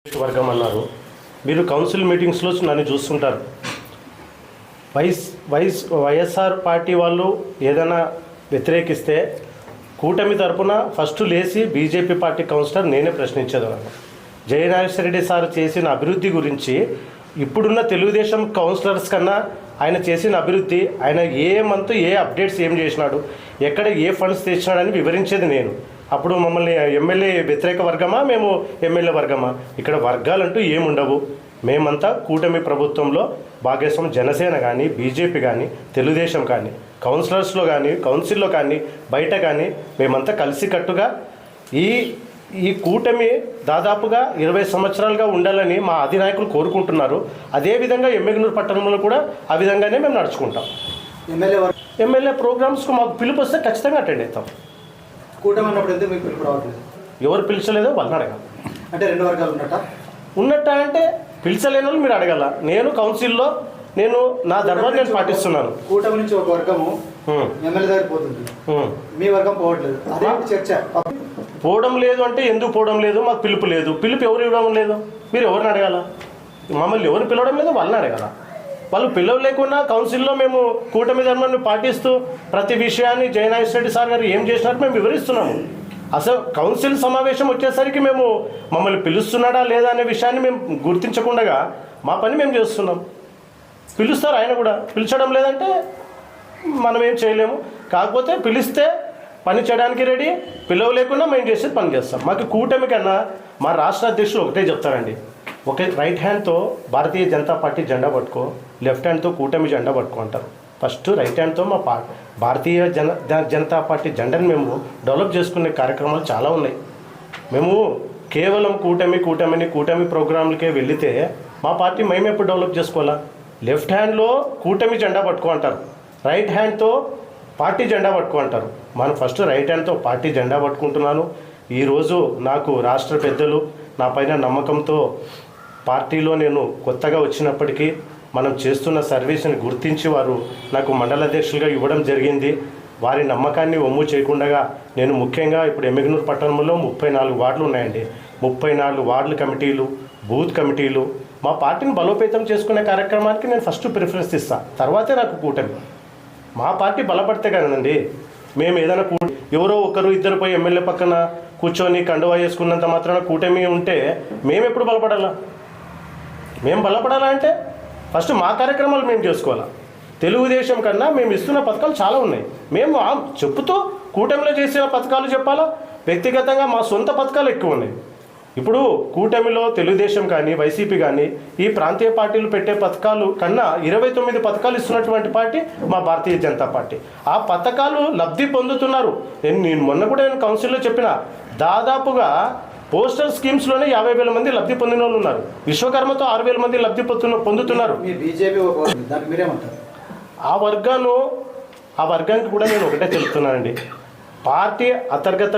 వర్గం అన్నారు. మీరు కౌన్సిల్ మీటింగ్స్లో నన్ను చూస్తుంటారు. వైఎస్ఆర్ పార్టీ వాళ్ళు ఏదైనా వ్యతిరేకిస్తే కూటమి తరపున ఫస్ట్ లేచి బీజేపీ పార్టీ కౌన్సిలర్ నేనే ప్రశ్నించేదాన్ని. జయనాగేశ్వర రెడ్డి సార్ చేసిన అభివృద్ధి గురించి ఇప్పుడున్న తెలుగుదేశం కౌన్సిలర్స్ కన్నా ఆయన చేసిన అభివృద్ధి, ఆయన ఏ మంత్ ఏ అప్డేట్స్ ఏం చేసినాడు, ఎక్కడ ఏ ఫండ్స్ తెచ్చినాడని వివరించేది నేను. అప్పుడు మమ్మల్ని ఎమ్మెల్యే వ్యతిరేక వర్గమా, మేము ఎమ్మెల్యే వర్గమా? ఇక్కడ వర్గాలంటూ ఏముండవు. మేమంతా కూటమి ప్రభుత్వంలో భాగస్వామ్యం. జనసేన కానీ, బీజేపీ కానీ, తెలుగుదేశం కానీ, కౌన్సిలర్స్లో కానీ, కౌన్సిల్లో కానీ, బయట కానీ మేమంతా కలిసికట్టుగా ఈ కూటమి దాదాపుగా 20 సంవత్సరాలుగా ఉండాలని మా అధినాయకులు కోరుకుంటున్నారు. అదేవిధంగా ఎమ్మెగనూరు పట్టణంలో కూడా ఆ విధంగానే మేము నడుచుకుంటాం. ఎమ్మెల్యే ప్రోగ్రామ్స్కు మాకు పిలుపు వస్తే ఖచ్చితంగా అటెండ్ అవుతాం. కూటమి అన్నప్పుడు ఎందుకు మీకు పిలుపు రావట్లేదు? ఎవరు పిలిచలేదో వాళ్ళని అడగాలి. అంటే 2 వర్గాలు ఉన్నట్ట అంటే పిలిచలేని వాళ్ళు మీరు అడగాల. నేను కౌన్సిల్లో నా ధర్మాన్ని నేను పాటిస్తున్నాను. కూటమి నుంచి ఒక వర్గము ఎమ్మెల్యే దగ్గర పోతుంది, మీ వర్గం పోవట్లేదు. అదే చర్చ. పోవడం లేదు అంటే ఎందుకు పోవడం లేదు? మాకు పిలుపు లేదు. పిలుపు ఎవరు ఇవ్వడం లేదు? మీరు ఎవరిని అడగాల? మమ్మల్ని ఎవరు పిలవడం లేదు, వాళ్ళని అడగాల. వాళ్ళు పిలవలేకున్నా కౌన్సిల్లో మేము కూటమి ధర్మాన్ని పాటిస్తూ ప్రతి విషయాన్ని జయనాగేశ్వర రెడ్డి సార్ గారు ఏం చేసినారు మేము వివరిస్తున్నాము. అసలు కౌన్సిల్ సమావేశం వచ్చేసరికి మేము మమ్మల్ని పిలుస్తున్నాడా లేదా అనే విషయాన్ని మేము గుర్తించకుండా మా పని మేము చేస్తున్నాం. పిలుస్తారు ఆయన కూడా. పిలిచడం లేదంటే మనం ఏం చేయలేము. కాకపోతే పిలిస్తే పని చేయడానికి రెడీ, పిలవలేకుండా మేము చేసేది పని చేస్తాం. మాకు కూటమి కన్నా మా రాష్ట్ర అధ్యక్షులు ఒకటే చెప్తారండి, రైట్ హ్యాండ్తో భారతీయ జనతా పార్టీ జెండా పట్టుకో, లెఫ్ట్ హ్యాండ్తో కూటమి జెండా పట్టుకో అంటారు. ఫస్ట్ రైట్ హ్యాండ్తో మా భారతీయ జనతా పార్టీ జెండాని మేము డెవలప్ చేసుకునే కార్యక్రమాలు చాలా ఉన్నాయి. మేము కేవలం కూటమి ప్రోగ్రాంలకే వెళితే మా పార్టీ మేము ఎప్పుడు డెవలప్ చేసుకోవాలా? లెఫ్ట్ హ్యాండ్లో కూటమి జెండా పట్టుకో అంటారు, రైట్ హ్యాండ్తో పార్టీ జెండా పట్టుకో అంటారు. మనం ఫస్ట్ రైట్ హ్యాండ్తో పార్టీ జెండా పట్టుకుంటున్నాను. ఈరోజు నాకు రాష్ట్ర పెద్దలు నా పైన నమ్మకంతో పార్టీలో నేను కొత్తగా వచ్చినప్పటికీ మనం చేస్తున్న సర్వీస్ని గుర్తించి వారు నాకు మండల అధ్యక్షులుగా ఇవ్వడం జరిగింది. వారి నమ్మకాన్ని ఒమ్ము చేయకుండా నేను ముఖ్యంగా ఇప్పుడు ఎమ్మెగనూరు పట్టణంలో 34 వార్డులు ఉన్నాయండి. 34 వార్డుల కమిటీలు, బూత్ కమిటీలు, మా పార్టీని బలోపేతం చేసుకునే కార్యక్రమానికి నేను ఫస్ట్ ప్రిఫరెన్స్ ఇస్తాను. తర్వాతే నాకు కూటమి. మా పార్టీ బలపడితే కదండి మేము ఏదైనా ఎవరో ఒకరు ఇద్దరు పోయి ఎమ్మెల్యే పక్కన కూర్చొని కండువా చేసుకున్నంత మాత్రాన కూటమి ఉంటే మేము ఎప్పుడు బలపడాలా? మేము బలపడాలా అంటే ఫస్ట్ మా కార్యక్రమాలు మేము చేసుకోవాలా. తెలుగుదేశం కన్నా మేము ఇస్తున్న పథకాలు చాలా ఉన్నాయి. మేము చెప్పుతూ కూటమిలో చేసిన పథకాలు చెప్పాలా, వ్యక్తిగతంగా మా సొంత పథకాలు ఎక్కువ ఉన్నాయి. ఇప్పుడు కూటమిలో తెలుగుదేశం కానీ, వైసీపీ కానీ ఈ ప్రాంతీయ పార్టీలు పెట్టే పథకాలు కన్నా 29 పథకాలు ఇస్తున్నటువంటి పార్టీ మా భారతీయ జనతా పార్టీ. ఆ పథకాలు లబ్ధి పొందుతున్నారు. నేను మొన్న కూడా కౌన్సిల్లో చెప్పిన, దాదాపుగా పోస్టల్ స్కీమ్స్లోనే 50,000 మంది లబ్ధి పొందిన వాళ్ళు ఉన్నారు. విశ్వకర్మతో 6,000 మంది లబ్ధి పొందుతున్నారు. ఆ వర్గానికి కూడా నేను ఒకటే చెప్తున్నానండి, పార్టీ అంతర్గత